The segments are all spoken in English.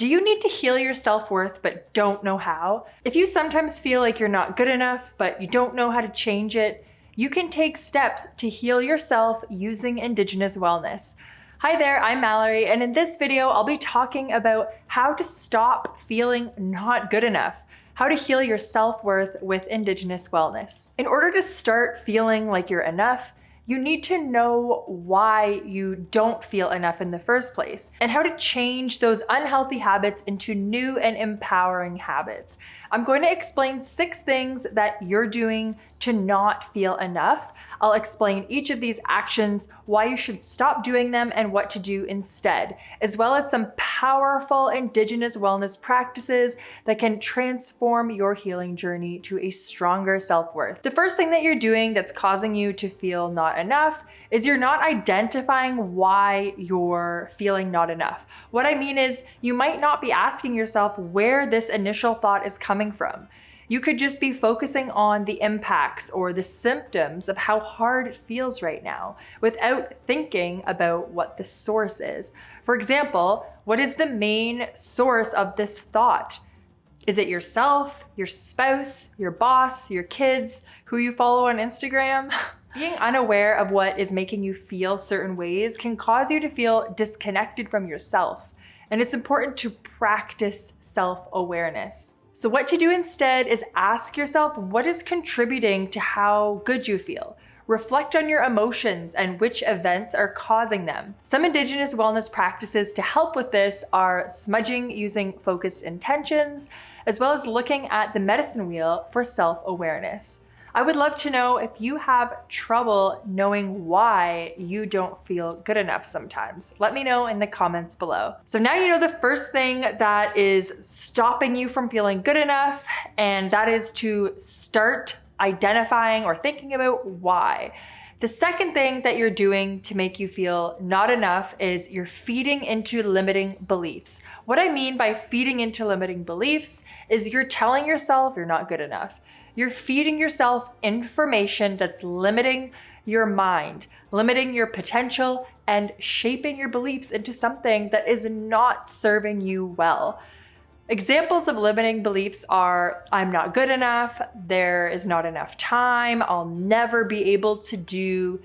Do you need to heal your self-worth but don't know how? If you sometimes feel like you're not good enough but you don't know how to change it, you can take steps to heal yourself using Indigenous Wellness. Hi there, I'm Mallory, and in this video, I'll be talking about how to stop feeling not good enough, how to heal your self-worth with Indigenous Wellness. In order to start feeling like you're enough, you need to know why you don't feel enough in the first place and how to change those unhealthy habits into new and empowering habits. I'm going to explain 6 things that you're doing to not feel enough. I'll explain each of these actions, why you should stop doing them, and what to do instead, as well as some powerful Indigenous wellness practices that can transform your healing journey to a stronger self-worth. The first thing that you're doing that's causing you to feel not enough is you're not identifying why you're feeling not enough. What I mean is you might not be asking yourself where this initial thought is coming from. You could just be focusing on the impacts or the symptoms of how hard it feels right now without thinking about what the source is. For example, what is the main source of this thought? Is it yourself, your spouse, your boss, your kids, who you follow on Instagram? Being unaware of what is making you feel certain ways can cause you to feel disconnected from yourself. And it's important to practice self-awareness. So what to do instead is ask yourself what is contributing to how good you feel. Reflect on your emotions and which events are causing them. Some Indigenous wellness practices to help with this are smudging using focused intentions, as well as looking at the medicine wheel for self-awareness. I would love to know if you have trouble knowing why you don't feel good enough sometimes. Let me know in the comments below. So now you know the first thing that is stopping you from feeling good enough, and that is to start identifying or thinking about why. The second thing that you're doing to make you feel not enough is you're feeding into limiting beliefs. What I mean by feeding into limiting beliefs is you're telling yourself you're not good enough. You're feeding yourself information that's limiting your mind, limiting your potential, and shaping your beliefs into something that is not serving you well. Examples of limiting beliefs are, I'm not good enough, there is not enough time, I'll never be able to do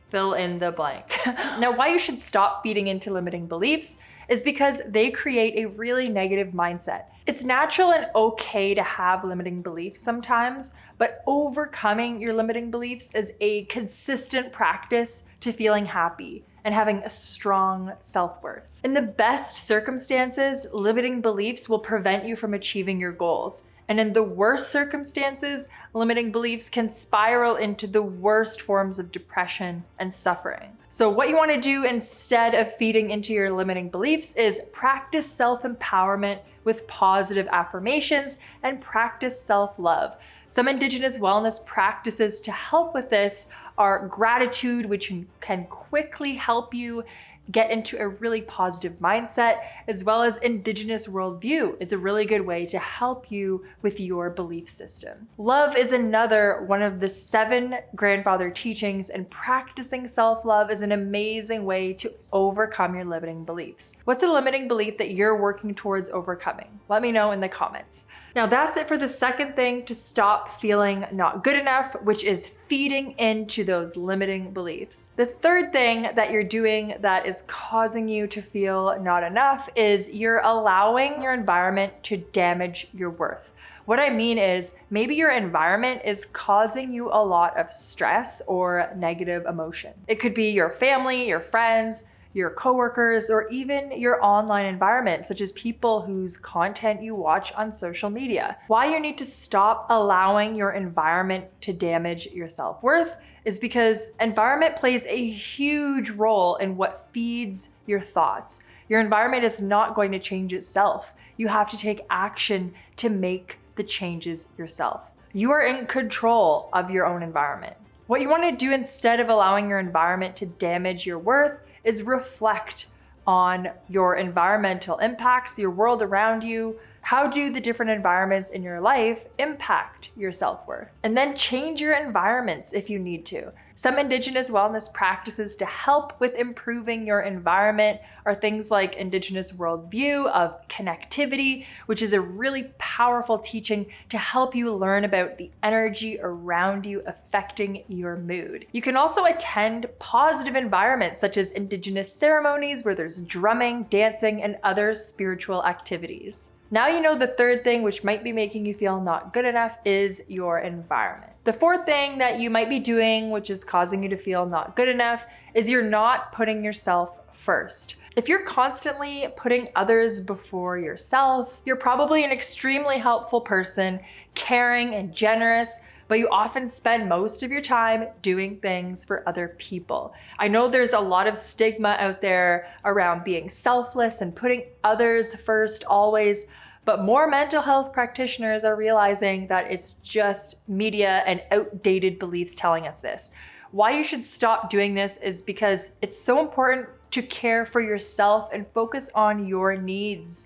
fill in the blank. Now, why you should stop feeding into limiting beliefs is because they create a really negative mindset. It's natural and okay to have limiting beliefs sometimes, but overcoming your limiting beliefs is a consistent practice to feeling happy and having a strong self-worth. In the best circumstances, limiting beliefs will prevent you from achieving your goals. And in the worst circumstances, limiting beliefs can spiral into the worst forms of depression and suffering. So what you want to do instead of feeding into your limiting beliefs is practice self-empowerment with positive affirmations and practice self-love. Some Indigenous wellness practices to help with this are gratitude, which can quickly help you get into a really positive mindset, as well as Indigenous worldview is a really good way to help you with your belief system. Love is another one of the 7 grandfather teachings, and practicing self-love is an amazing way to overcome your limiting beliefs. What's a limiting belief that you're working towards overcoming? Let me know in the comments. Now that's it for the second thing to stop feeling not good enough, which is feeding into those limiting beliefs. The third thing that you're doing that is causing you to feel not enough is you're allowing your environment to damage your worth. What I mean is maybe your environment is causing you a lot of stress or negative emotion. It could be your family, your friends, your coworkers, or even your online environment, such as people whose content you watch on social media. Why you need to stop allowing your environment to damage your self-worth is because environment plays a huge role in what feeds your thoughts. Your environment is not going to change itself. You have to take action to make the changes yourself. You are in control of your own environment. What you want to do instead of allowing your environment to damage your worth is reflect on your environmental impacts, your world around you, How do the different environments in your life impact your self-worth? And then change your environments if you need to. Some Indigenous wellness practices to help with improving your environment are things like Indigenous worldview of connectivity, which is a really powerful teaching to help you learn about the energy around you affecting your mood. You can also attend positive environments such as Indigenous ceremonies where there's drumming, dancing, and other spiritual activities. Now you know the third thing which might be making you feel not good enough is your environment. The fourth thing that you might be doing, which is causing you to feel not good enough, is you're not putting yourself first. If you're constantly putting others before yourself, you're probably an extremely helpful person, caring and generous, but you often spend most of your time doing things for other people. I know there's a lot of stigma out there around being selfless and putting others first always, but more mental health practitioners are realizing that it's just media and outdated beliefs telling us this. Why you should stop doing this is because it's so important to care for yourself and focus on your needs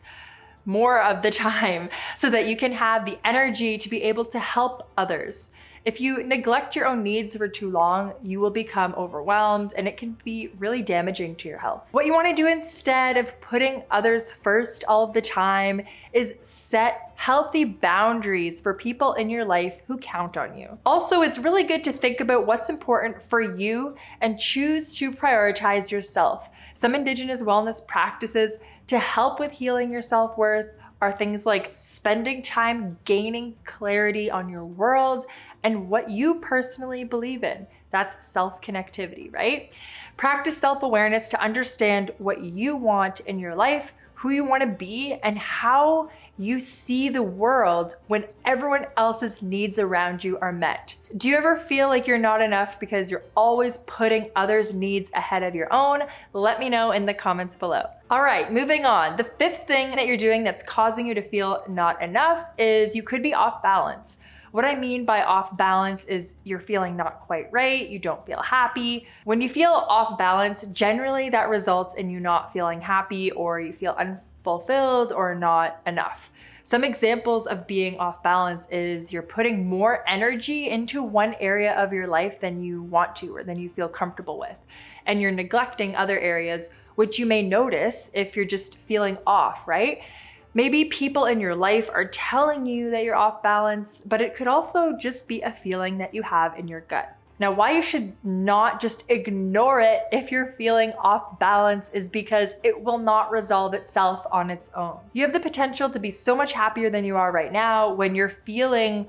more of the time so that you can have the energy to be able to help others. If you neglect your own needs for too long, you will become overwhelmed and it can be really damaging to your health. What you want to do instead of putting others first all of the time is set healthy boundaries for people in your life who count on you. Also, it's really good to think about what's important for you and choose to prioritize yourself. Some Indigenous wellness practices to help with healing your self-worth are things like spending time gaining clarity on your world and what you personally believe in. That's self-connectivity, right? Practice self-awareness to understand what you want in your life, who you want to be, and how you see the world when everyone else's needs around you are met. Do you ever feel like you're not enough because you're always putting others' needs ahead of your own? Let me know in the comments below. All right, moving on. The fifth thing that you're doing that's causing you to feel not enough is you could be off balance. What I mean by off balance is you're feeling not quite right, you don't feel happy. When you feel off balance, generally that results in you not feeling happy or you feel unfulfilled or not enough. Some examples of being off balance is you're putting more energy into one area of your life than you want to or than you feel comfortable with. And you're neglecting other areas, which you may notice if you're just feeling off, right? Maybe people in your life are telling you that you're off balance, but it could also just be a feeling that you have in your gut. Now, why you should not just ignore it if you're feeling off balance is because it will not resolve itself on its own. You have the potential to be so much happier than you are right now when you're feeling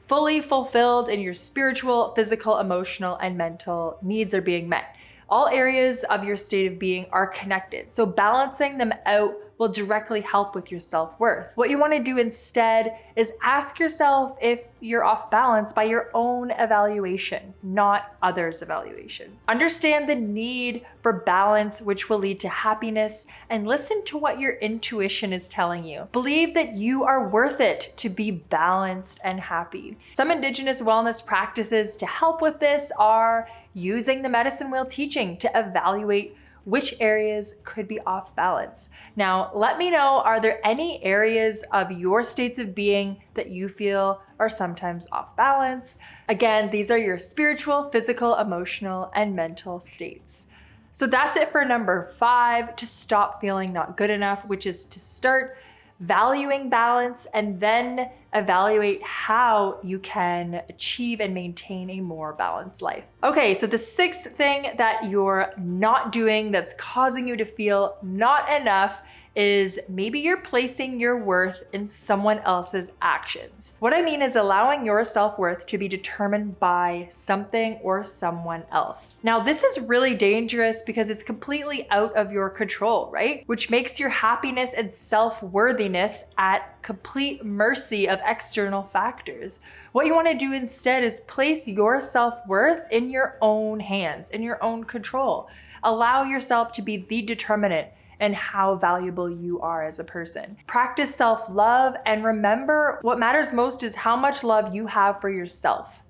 fully fulfilled and your spiritual, physical, emotional, and mental needs are being met. All areas of your state of being are connected, so balancing them out will directly help with your self-worth. What you want to do instead is ask yourself if you're off balance by your own evaluation, not others' evaluation. Understand the need for balance, which will lead to happiness, and listen to what your intuition is telling you. Believe that you are worth it to be balanced and happy. Some Indigenous wellness practices to help with this are using the medicine wheel teaching to evaluate which areas could be off balance. Now, let me know, are there any areas of your states of being that you feel are sometimes off balance? Again, these are your spiritual, physical, emotional, and mental states. So that's it for number 5, to stop feeling not good enough, which is to start valuing balance and then evaluate how you can achieve and maintain a more balanced life. Okay, so the 6th thing that you're not doing that's causing you to feel not enough is maybe you're placing your worth in someone else's actions. What I mean is allowing your self-worth to be determined by something or someone else. Now, this is really dangerous because it's completely out of your control, right? Which makes your happiness and self-worthiness at complete mercy of external factors. What you want to do instead is place your self-worth in your own hands, in your own control. Allow yourself to be the determinant and how valuable you are as a person. Practice self-love and remember what matters most is how much love you have for yourself.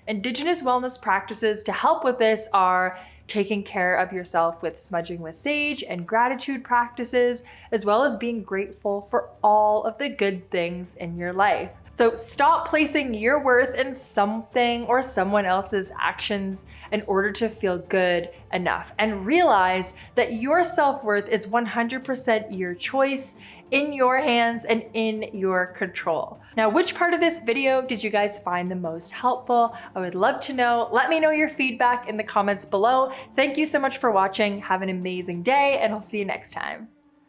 Indigenous wellness practices to help with this are taking care of yourself with smudging with sage and gratitude practices, as well as being grateful for all of the good things in your life. So stop placing your worth in something or someone else's actions in order to feel good enough, and realize that your self-worth is 100% your choice, in your hands and in your control. Now, which part of this video did you guys find the most helpful? I would love to know. Let me know your feedback in the comments below. Thank you so much for watching. Have an amazing day, and I'll see you next time.